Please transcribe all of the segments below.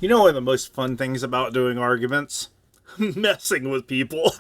You know, one of the most fun things about doing arguments? Messing with people.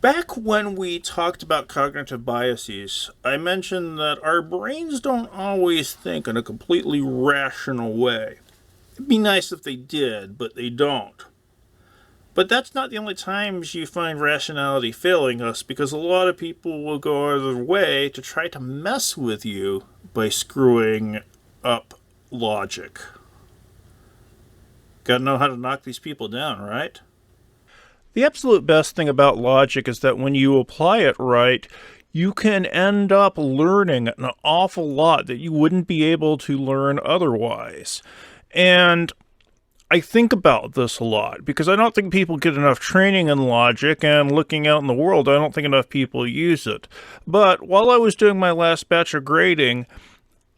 Back when we talked about cognitive biases, I mentioned that our brains don't always think in a completely rational way. It'd be nice if they did, but they don't. But that's not the only times you find rationality failing us, because a lot of people will go out of their way to try to mess with you by screwing up logic. Gotta know how to knock these people down, right? The absolute best thing about logic is that when you apply it right, you can end up learning an awful lot that you wouldn't be able to learn otherwise. And I think about this a lot because I don't think people get enough training in logic, and looking out in the world, I don't think enough people use it. But while I was doing my last batch of grading,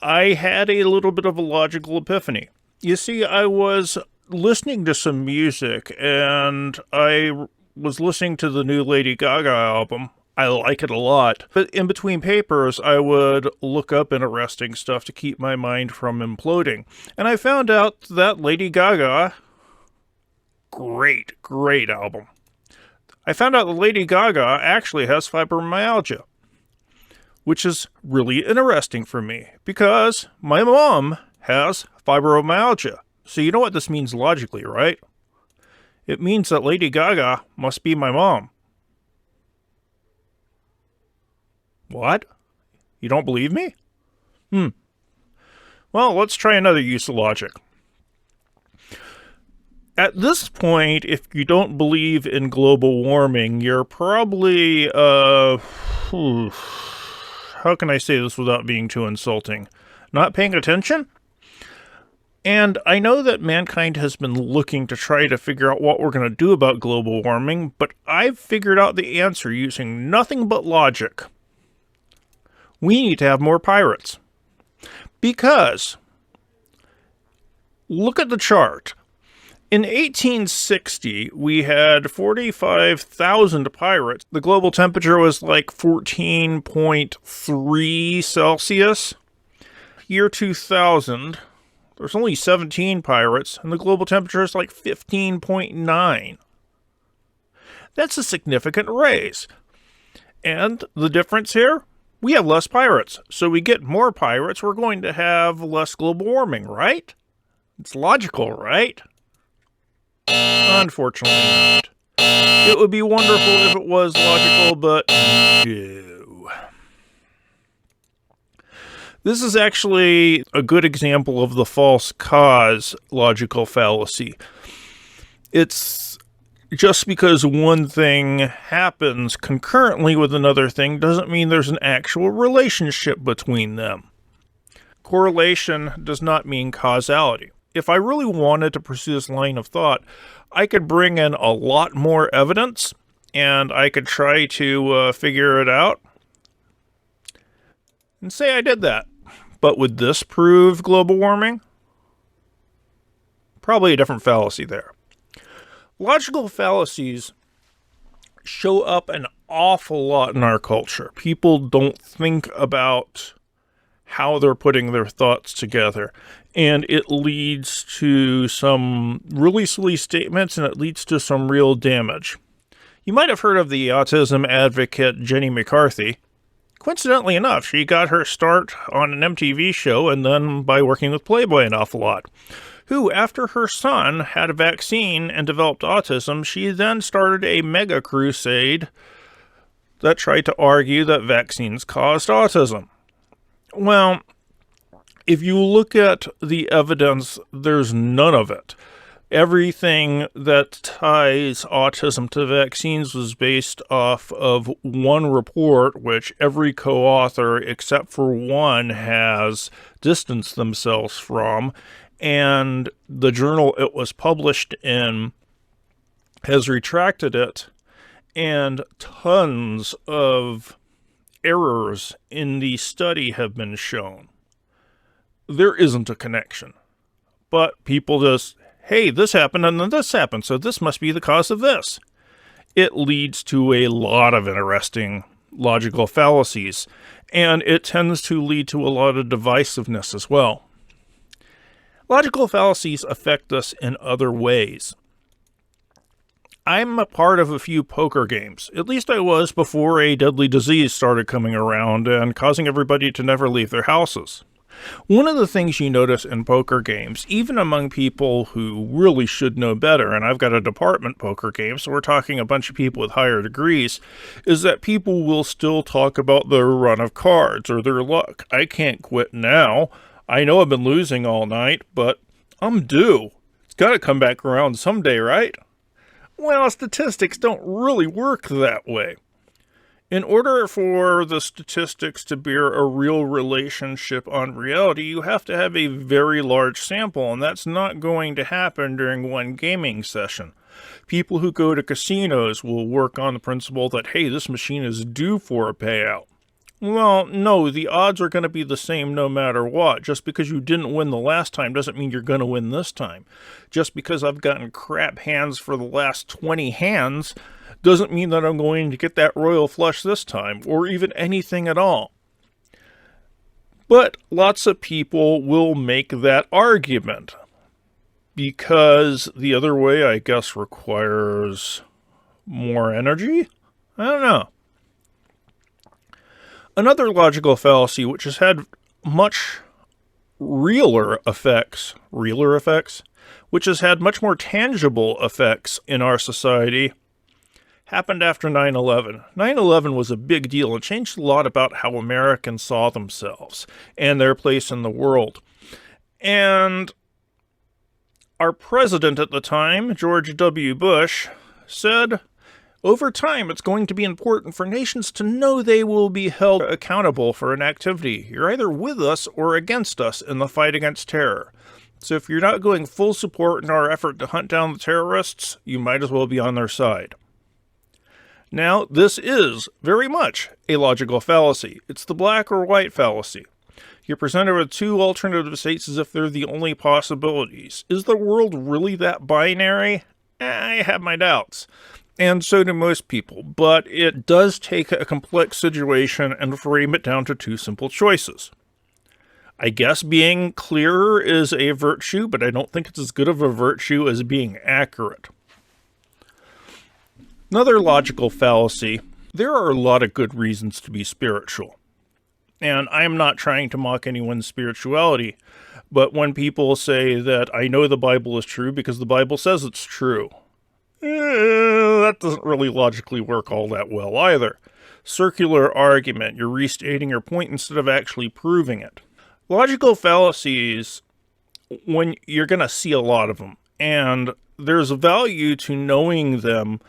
I had a little bit of a logical epiphany. You see, I was listening to some music, and I was listening to the new Lady Gaga album. I like it a lot. But in between papers, I would look up interesting stuff to keep my mind from imploding. And I found out that Lady Gaga, great album. I found out that Lady Gaga actually has fibromyalgia, which is really interesting for me because my mom has fibromyalgia. So you know what this means logically, right? It means that Lady Gaga must be my mom. What? You don't believe me? Well, let's try another use of logic. At this point, if you don't believe in global warming, you're probably, how can I say this without being too insulting? Not paying attention? And I know that mankind has been looking to try to figure out what we're going to do about global warming, but I've figured out the answer using nothing but logic. We need to have more pirates. Because, look at the chart. In 1860, we had 45,000 pirates. The global temperature was like 14.3 Celsius. Year 2000... there's only 17 pirates, and the global temperature is like 15.9. That's a significant raise. And the difference here? We have less pirates. So we get more pirates, we're going to have less global warming, right? It's logical, right? Unfortunately not. It would be wonderful if it was logical, but no. This is actually a good example of the false cause logical fallacy. It's just because one thing happens concurrently with another thing doesn't mean there's an actual relationship between them. Correlation does not mean causality. If I really wanted to pursue this line of thought, I could bring in a lot more evidence, and I could try to figure it out. And say I did that. But would this prove global warming? Probably a different fallacy there. Logical fallacies show up an awful lot in our culture. People don't think about how they're putting their thoughts together. And it leads to some really silly statements, and it leads to some real damage. You might have heard of the autism advocate Jenny McCarthy. Coincidentally enough, she got her start on an MTV show and then by working with Playboy an awful lot. Who, after her son had a vaccine and developed autism, she then started a mega crusade that tried to argue that vaccines caused autism. Well, if you look at the evidence, there's none of it. Everything that ties autism to vaccines was based off of one report, which every co-author except for one has distanced themselves from, and the journal it was published in has retracted it, and tons of errors in the study have been shown. There isn't a connection. But people just, hey, this happened and then this happened, so this must be the cause of this. It leads to a lot of interesting logical fallacies, and it tends to lead to a lot of divisiveness as well. Logical fallacies affect us in other ways. I'm a part of a few poker games. At least I was before a deadly disease started coming around and causing everybody to never leave their houses. One of the things you notice in poker games, even among people who really should know better, and I've got a department poker game, so we're talking a bunch of people with higher degrees, is that people will still talk about their run of cards or their luck. I can't quit now. I know I've been losing all night, but I'm due. It's got to come back around someday, right? Well, statistics don't really work that way. In order for the statistics to bear a real relationship on reality, you have to have a very large sample, and that's not going to happen during one gaming session. People who go to casinos will work on the principle that, hey, this machine is due for a payout. Well, no, the odds are going to be the same no matter what. Just because you didn't win the last time doesn't mean you're going to win this time. Just because I've gotten crap hands for the last 20 hands doesn't mean that I'm going to get that royal flush this time, or even anything at all. But lots of people will make that argument, because the other way, I guess, requires more energy? I don't know. Another logical fallacy, which has had much realer effects, which has had much more tangible effects in our society, happened after 9/11. 9/11 was a big deal. It changed a lot about how Americans saw themselves and their place in the world. And our president at the time, George W. Bush, said, over time, it's going to be important for nations to know they will be held accountable for an activity. You're either with us or against us in the fight against terror. So if you're not going full support in our effort to hunt down the terrorists, you might as well be on their side. Now, this is very much a logical fallacy. It's the black or white fallacy. You're presented with two alternative states as if they're the only possibilities. Is the world really that binary? I have my doubts. And so do most people. But it does take a complex situation and frame it down to two simple choices. I guess being clearer is a virtue, but I don't think it's as good of a virtue as being accurate. Another logical fallacy, there are a lot of good reasons to be spiritual. And I'm not trying to mock anyone's spirituality, but when people say that I know the Bible is true because the Bible says it's true, that doesn't really logically work all that well either. Circular argument, you're restating your point instead of actually proving it. Logical fallacies, when you're going to see a lot of them, and there's value to knowing them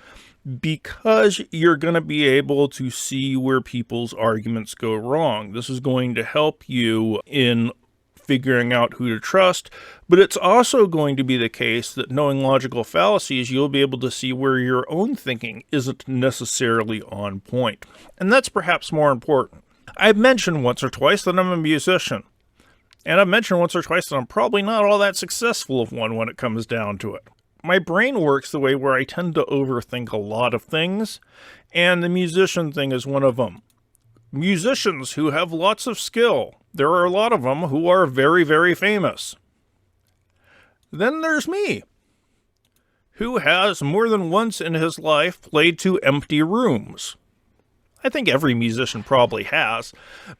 because you're going to be able to see where people's arguments go wrong. This is going to help you in figuring out who to trust, but it's also going to be the case that knowing logical fallacies, you'll be able to see where your own thinking isn't necessarily on point. And that's perhaps more important. I've mentioned once or twice that I'm a musician. And I've mentioned once or twice that I'm probably not all that successful of one when it comes down to it. My brain works the way where I tend to overthink a lot of things, and the musician thing is one of them. Musicians who have lots of skill, there are a lot of them who are very, very famous. Then there's me, who has more than once in his life played to empty rooms. I think every musician probably has,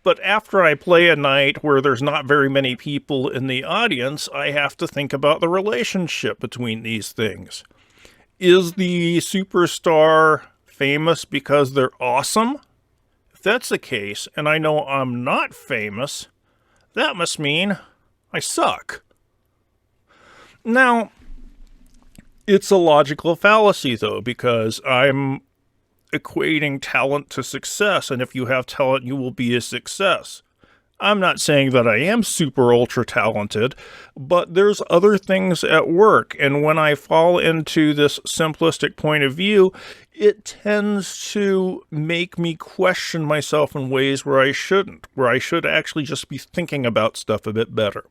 but after I play a night where there's not very many people in the audience, I have to think about the relationship between these things. Is the superstar famous because they're awesome? If that's the case, and I know I'm not famous, that must mean I suck. Now, it's a logical fallacy, though, because I'm equating talent to success, and if you have talent, you will be a success. I'm not saying that I am super ultra talented, but there's other things at work. And when I fall into this simplistic point of view, it tends to make me question myself in ways where I shouldn't, where I should actually just be thinking about stuff a bit better.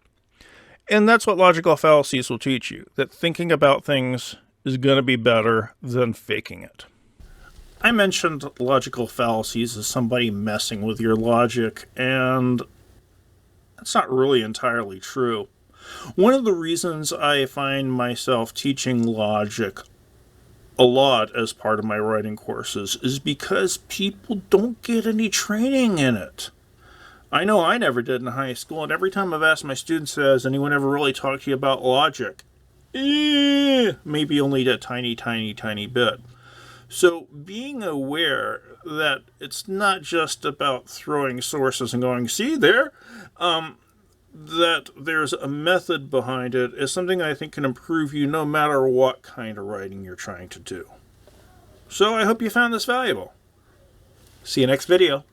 And that's what logical fallacies will teach you, that thinking about things is going to be better than faking it. I mentioned logical fallacies as somebody messing with your logic, and that's not really entirely true. One of the reasons I find myself teaching logic a lot as part of my writing courses is because people don't get any training in it. I know I never did in high school, and every time I've asked my students, has anyone ever really talked to you about logic? Maybe only a tiny bit. So being aware that it's not just about throwing sources and going, see there, that there's a method behind it is something I think can improve you no matter what kind of writing you're trying to do. So I hope you found this valuable. See you next video.